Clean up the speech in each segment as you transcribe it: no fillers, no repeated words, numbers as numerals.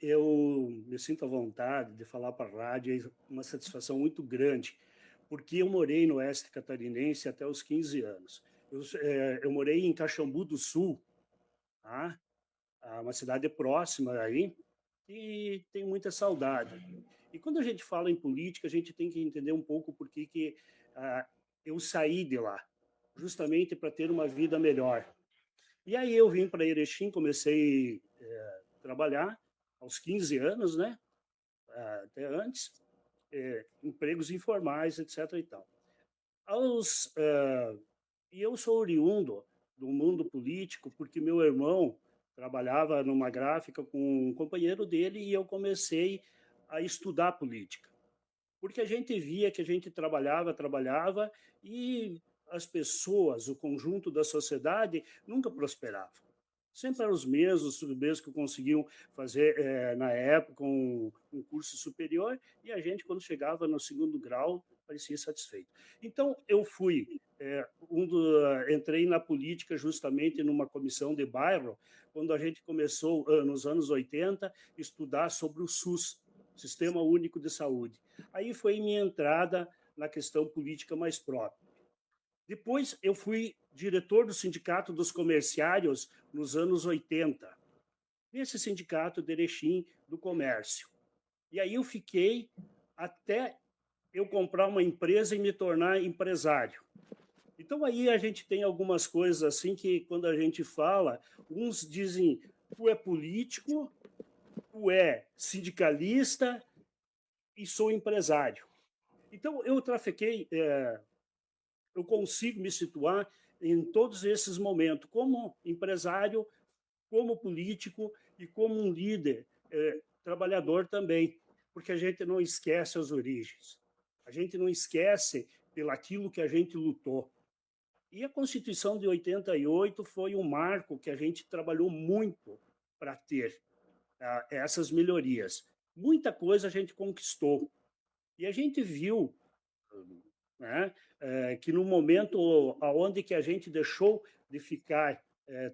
eu me sinto à vontade de falar para a rádio, é uma satisfação muito grande, porque eu morei no oeste catarinense até os 15 anos. Eu morei em Caxambu do Sul, tá? Uma cidade próxima aí, e tenho muita saudade. E quando a gente fala em política, a gente tem que entender um pouco por que eu saí de lá, justamente para ter uma vida melhor. E aí eu vim para Erechim, comecei a trabalhar aos 15 anos, né? Até antes, empregos informais, etc. E tal. Aos, e eu sou oriundo do mundo político porque meu irmão trabalhava numa gráfica com um companheiro dele e eu comecei a estudar política. Porque a gente via que a gente trabalhava e as pessoas, o conjunto da sociedade nunca prosperava. Sempre eram os mesmos que conseguiam fazer, na época, um curso superior, e a gente, quando chegava no segundo grau, parecia satisfeito. Então, eu fui, entrei na política justamente numa comissão de bairro, quando a gente começou, nos anos 80, estudar sobre o SUS, Sistema Único de Saúde. Aí foi minha entrada na questão política mais própria. Depois eu fui diretor do Sindicato dos Comerciários nos anos 80, nesse sindicato de Erechim do Comércio. E aí eu fiquei até eu comprar uma empresa e me tornar empresário. Então aí a gente tem algumas coisas assim que quando a gente fala, uns dizem, tu é político, tu é sindicalista e sou empresário. Então eu trafequei, eu consigo me situar em todos esses momentos, como empresário, como político e como um líder, trabalhador também, porque a gente não esquece as origens, a gente não esquece pelaquilo que a gente lutou. E a Constituição de 88 foi um marco que a gente trabalhou muito para ter essas melhorias. Muita coisa a gente conquistou. E a gente viu, né, que no momento onde que a gente deixou de ficar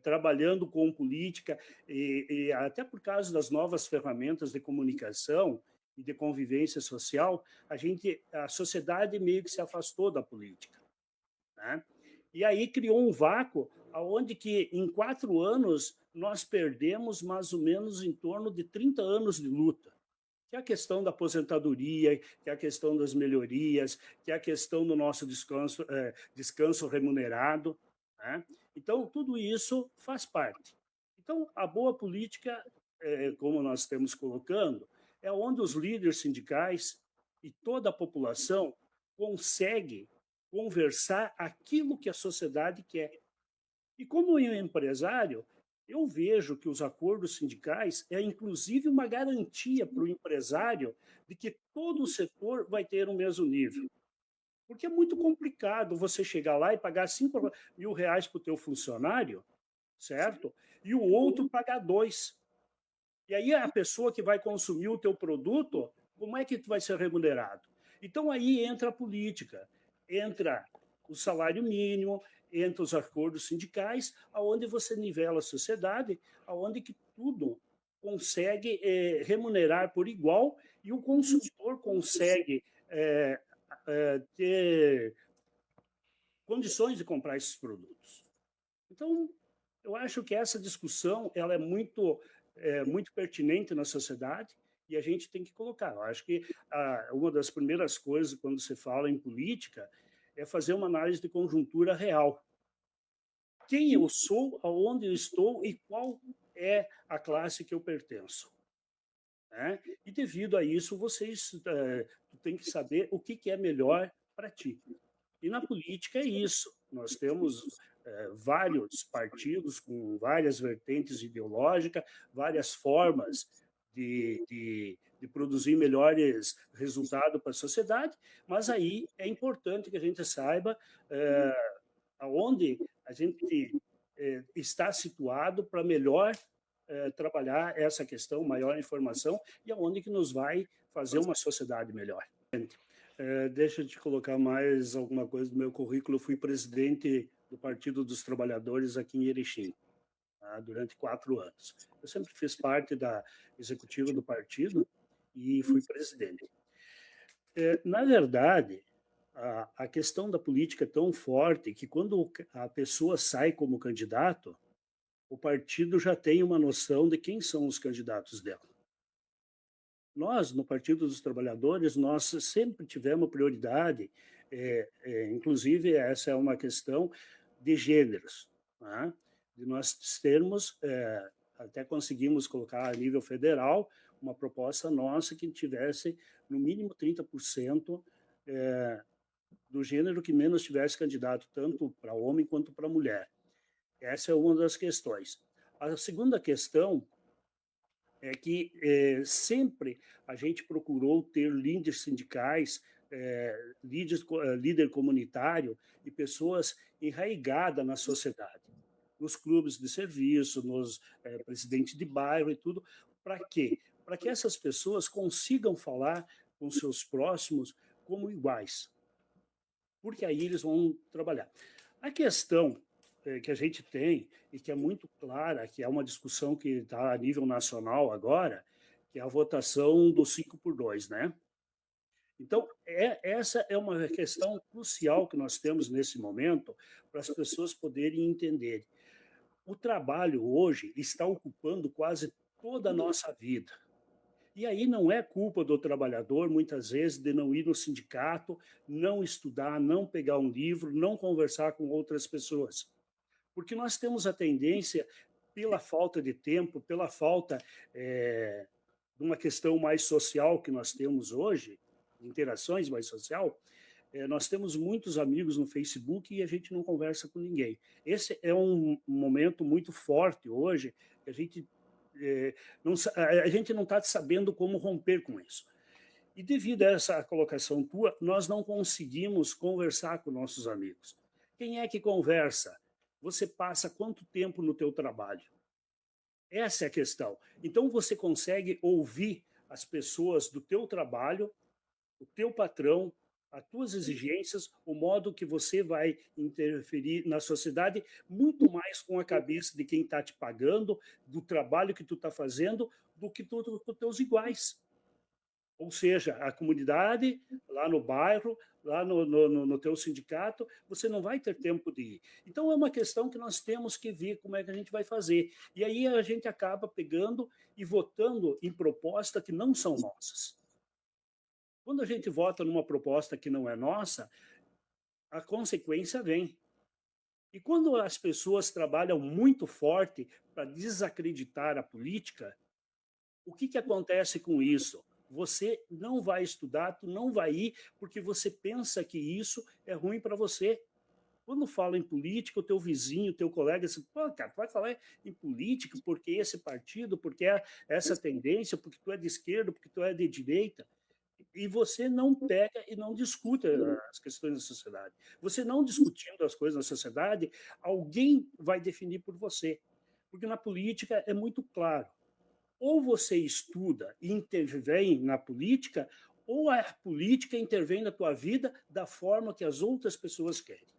trabalhando com política e até por causa das novas ferramentas de comunicação e de convivência social, a sociedade meio que se afastou da política, né? E aí criou um vácuo onde que em 4 anos nós perdemos mais ou menos em torno de 30 anos de luta, que é a questão da aposentadoria, que é a questão das melhorias, que é a questão do nosso descanso remunerado, né? Então, tudo isso faz parte. Então, a boa política, como nós estamos colocando, é onde os líderes sindicais e toda a população consegue conversar aquilo que a sociedade quer. E como empresário, eu vejo que os acordos sindicais é inclusive uma garantia para o empresário de que todo o setor vai ter o mesmo nível. Porque é muito complicado você chegar lá e pagar 5 mil reais para o teu funcionário, certo? E o outro pagar 2. E aí a pessoa que vai consumir o teu produto, como é que tu vai ser remunerado? Então aí entra a política, entra o salário mínimo, entra os acordos sindicais, aonde você nivela a sociedade, aonde que tudo consegue remunerar por igual e o consumidor consegue ter condições de comprar esses produtos. Então, eu acho que essa discussão ela muito pertinente na sociedade e a gente tem que colocar. Eu acho que uma das primeiras coisas quando se fala em política é fazer uma análise de conjuntura real. Quem eu sou, aonde eu estou e qual é a classe que eu pertenço, né? E devido a isso, vocês têm que saber o que é melhor para ti. E na política é isso. Nós temos vários partidos com várias vertentes ideológicas, várias formas de produzir melhores resultados para a sociedade, mas aí é importante que a gente saiba aonde a gente está situado para melhor trabalhar essa questão, maior informação, e aonde que nos vai fazer uma sociedade melhor. Deixa eu te colocar mais alguma coisa do meu currículo. Eu fui presidente do Partido dos Trabalhadores aqui em Erechim. tá, durante 4 anos. Eu sempre fiz parte da executiva do partido e fui presidente. Na verdade, a questão da política é tão forte que quando a pessoa sai como candidato, o partido já tem uma noção de quem são os candidatos dela. Nós, no Partido dos Trabalhadores, nós sempre tivemos prioridade, inclusive essa é uma questão de gêneros, né? De nós termos, até conseguimos colocar a nível federal uma proposta nossa que tivesse no mínimo 30% do gênero que menos tivesse candidato, tanto para homem quanto para mulher. Essa é uma das questões. A segunda questão é que sempre a gente procurou ter líderes sindicais, líder comunitário e pessoas enraigadas na sociedade, nos clubes de serviço, nos presidentes de bairro e tudo. Para quê? Para que essas pessoas consigam falar com seus próximos como iguais, porque aí eles vão trabalhar. A questão que a gente tem e que é muito clara, que é uma discussão que está a nível nacional agora, que é a votação do 5x2, né? Então, essa é uma questão crucial que nós temos nesse momento para as pessoas poderem entender. O trabalho hoje está ocupando quase toda a nossa vida. E aí não é culpa do trabalhador, muitas vezes, de não ir no sindicato, não estudar, não pegar um livro, não conversar com outras pessoas. Porque nós temos a tendência, pela falta de tempo, pela falta de uma questão mais social que nós temos hoje, interações mais social, nós temos muitos amigos no Facebook e a gente não conversa com ninguém. Esse é um momento muito forte hoje, que a gente não está sabendo como romper com isso. E devido a essa colocação tua, nós não conseguimos conversar com nossos amigos. Quem é que conversa? Você passa quanto tempo no teu trabalho? Essa é a questão. Então você consegue ouvir as pessoas do teu trabalho, o teu patrão, as tuas exigências, o modo que você vai interferir na sociedade, muito mais com a cabeça de quem está te pagando, do trabalho que tu está fazendo, do que com os teus iguais. Ou seja, a comunidade, lá no bairro, lá no teu sindicato, você não vai ter tempo de ir. Então, é uma questão que nós temos que ver como é que a gente vai fazer. E aí a gente acaba pegando e votando em propostas que não são nossas. Quando a gente vota numa proposta que não é nossa, a consequência vem. E quando as pessoas trabalham muito forte para desacreditar a política, o que acontece com isso? Você não vai estudar, tu não vai ir, porque você pensa que isso é ruim para você. Quando fala em política, o teu vizinho, o teu colega, assim, pô, cara, tu vai falar em política porque esse partido, porque é essa tendência, porque tu é de esquerda, porque tu é de direita. E você não pega e não discute as questões da sociedade. Você não discutindo as coisas na sociedade, alguém vai definir por você. Porque na política é muito claro. Ou você estuda e intervém na política, ou a política intervém na tua vida da forma que as outras pessoas querem.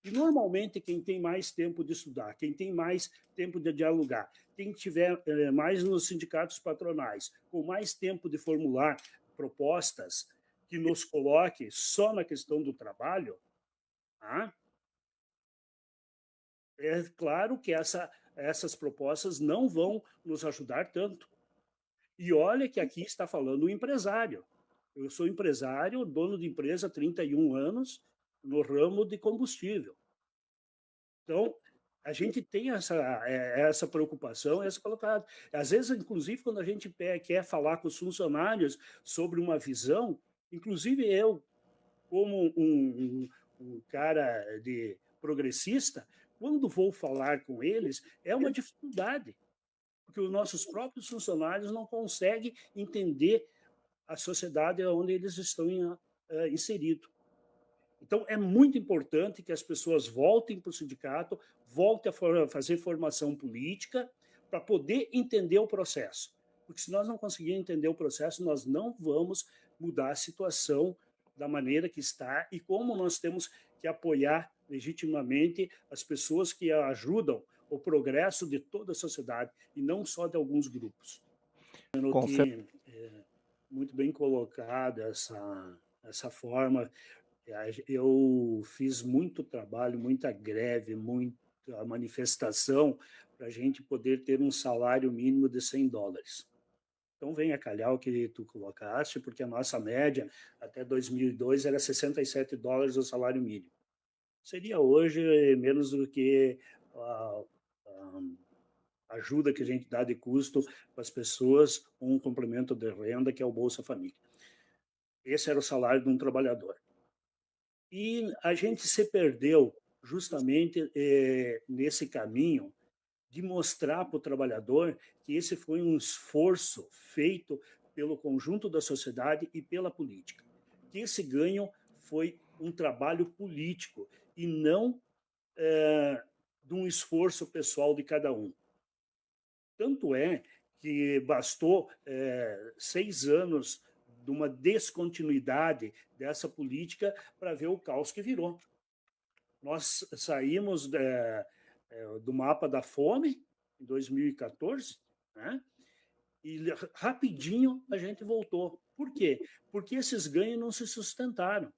E normalmente quem tem mais tempo de estudar, quem tem mais tempo de dialogar, quem tiver mais nos sindicatos patronais, com mais tempo de formular propostas que nos coloque só na questão do trabalho, tá? É claro que essas propostas não vão nos ajudar tanto. E olha que aqui está falando o empresário. Eu sou empresário, dono de empresa há 31 anos, no ramo de combustível. Então, a gente tem essa preocupação, essa colocada. Às vezes, inclusive, quando a gente quer falar com os funcionários sobre uma visão, inclusive eu, como um cara de progressista, quando vou falar com eles, é uma dificuldade, porque os nossos próprios funcionários não conseguem entender a sociedade onde eles estão inseridos. Então, é muito importante que as pessoas voltem para o sindicato, voltem a fazer formação política, para poder entender o processo. Porque se nós não conseguirmos entender o processo, nós não vamos mudar a situação da maneira que está e como nós temos que apoiar legitimamente as pessoas que ajudam o progresso de toda a sociedade e não só de alguns grupos. Com cer Que muito bem colocada essa forma. Eu fiz muito trabalho, muita greve, muita manifestação para a gente poder ter um salário mínimo de $100. Então vem a calhar o que tu colocaste, porque a nossa média até 2002 era $67 o salário mínimo. Seria hoje menos do que a ajuda que a gente dá de custo para as pessoas, um complemento de renda, que é o Bolsa Família. Esse era o salário de um trabalhador. E a gente se perdeu justamente nesse caminho de mostrar para o trabalhador que esse foi um esforço feito pelo conjunto da sociedade e pela política. Que esse ganho foi um trabalho político e não de um esforço pessoal de cada um. Tanto é que bastou 6 anos de uma descontinuidade dessa política para ver o caos que virou. Nós saímos do mapa da fome em 2014, né? E rapidinho a gente voltou. Por quê? Porque esses ganhos não se sustentaram.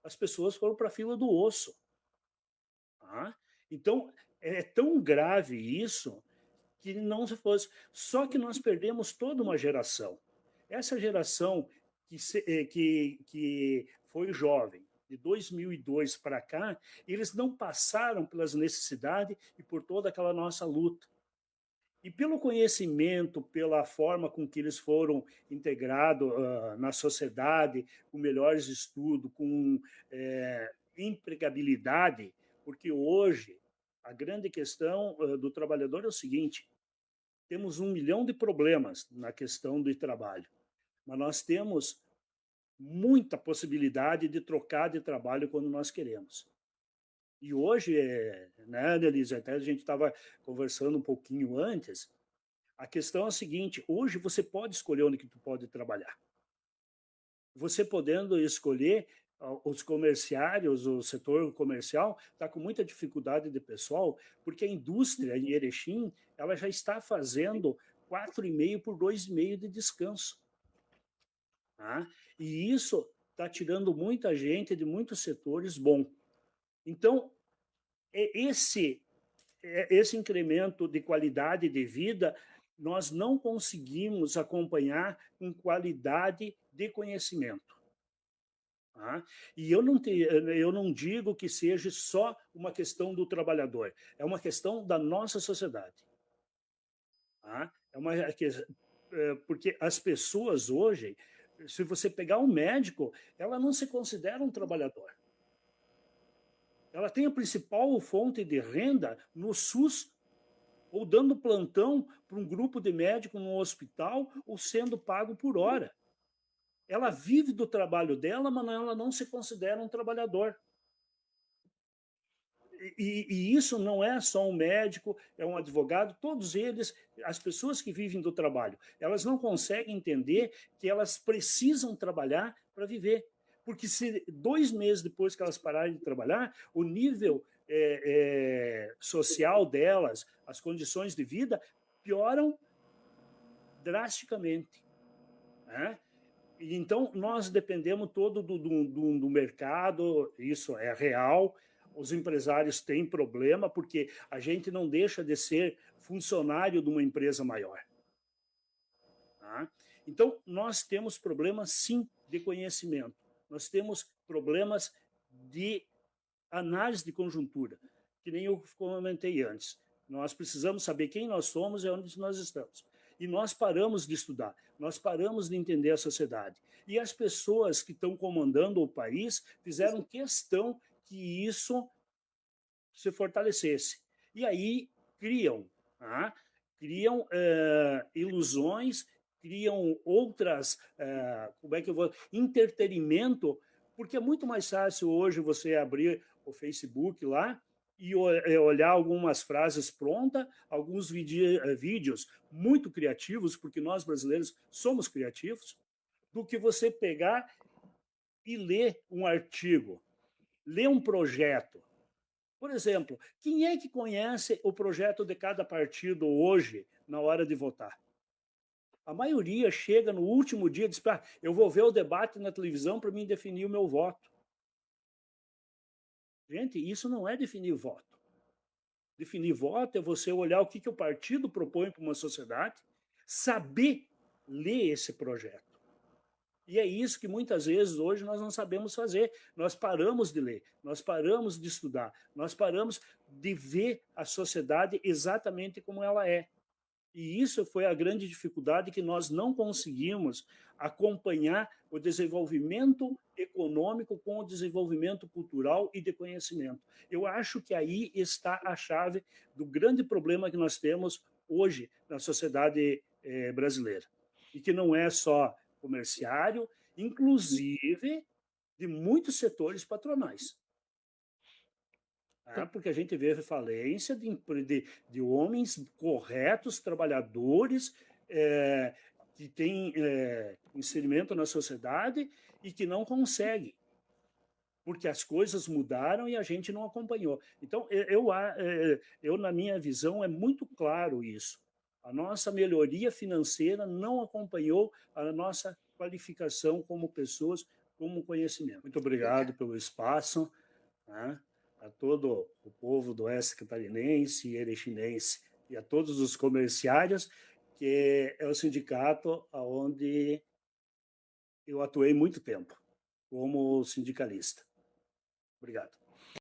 As pessoas foram para a fila do osso. Tá? Então, é tão grave isso que não se fosse. Só que nós perdemos toda uma geração. Essa geração que foi jovem, de 2002 para cá, eles não passaram pelas necessidades e por toda aquela nossa luta. E pelo conhecimento, pela forma com que eles foram integrados na sociedade, com melhores estudos, com empregabilidade, porque hoje a grande questão do trabalhador é o seguinte: temos 1 milhão de problemas na questão do trabalho, mas nós temos muita possibilidade de trocar de trabalho quando nós queremos. E hoje, né, Denise, até a gente estava conversando um pouquinho antes, a questão é a seguinte: hoje você pode escolher onde que tu pode trabalhar. Você podendo escolher, os comerciários, o setor comercial está com muita dificuldade de pessoal, porque a indústria em Erechim ela já está fazendo 4,5 por 2,5 de descanso. Tá? E isso está tirando muita gente de muitos setores bom. Então, esse incremento de qualidade de vida nós não conseguimos acompanhar com qualidade de conhecimento. Tá? E eu não digo que seja só uma questão do trabalhador, é uma questão da nossa sociedade. Tá? Porque as pessoas hoje, se você pegar um médico, ela não se considera um trabalhador. Ela tem a principal fonte de renda no SUS, ou dando plantão para um grupo de médicos no hospital, ou sendo pago por hora. Ela vive do trabalho dela, mas ela não se considera um trabalhador. E isso não é só um médico, é um advogado, todos eles, as pessoas que vivem do trabalho, elas não conseguem entender que elas precisam trabalhar para viver. Porque se 2 meses depois que elas pararem de trabalhar, o nível social delas, as condições de vida, pioram drasticamente. Né? E então, nós dependemos todo do mercado, isso é real. Os empresários têm problema porque a gente não deixa de ser funcionário de uma empresa maior. Tá? Então, nós temos problemas, sim, de conhecimento. Nós temos problemas de análise de conjuntura, que nem eu comentei antes. Nós precisamos saber quem nós somos e onde nós estamos. E nós paramos de estudar, nós paramos de entender a sociedade. E as pessoas que estão comandando o país fizeram questão que isso se fortalecesse. E aí criam, tá? Criam ilusões, criam outras, como é que eu vou, entretenimento, porque é muito mais fácil hoje você abrir o Facebook lá e olhar algumas frases prontas, alguns vídeos muito criativos, porque nós brasileiros somos criativos, do que você pegar e ler um artigo, ler um projeto. Por exemplo, quem é que conhece o projeto de cada partido hoje na hora de votar? A maioria chega no último dia e diz: ah, eu vou ver o debate na televisão para mim definir o meu voto. Gente, isso não é definir voto. Definir voto é você olhar o que o partido propõe para uma sociedade, saber ler esse projeto. E é isso que muitas vezes hoje nós não sabemos fazer. Nós paramos de ler, nós paramos de estudar, nós paramos de ver a sociedade exatamente como ela é. E isso foi a grande dificuldade, que nós não conseguimos acompanhar o desenvolvimento econômico com o desenvolvimento cultural e de conhecimento. Eu acho que aí está a chave do grande problema que nós temos hoje na sociedade brasileira. E que não é só comerciário, inclusive de muitos setores patronais. Porque a gente vê falência de homens corretos, trabalhadores, que têm inserimento na sociedade e que não conseguem, porque as coisas mudaram e a gente não acompanhou. Então, eu na minha visão, é muito claro isso. A nossa melhoria financeira não acompanhou a nossa qualificação como pessoas, como conhecimento. Muito obrigado pelo espaço, né? A todo o povo do Oeste Catarinense e Erechinense e a todos os comerciários, que é o sindicato onde eu atuei muito tempo como sindicalista. Obrigado.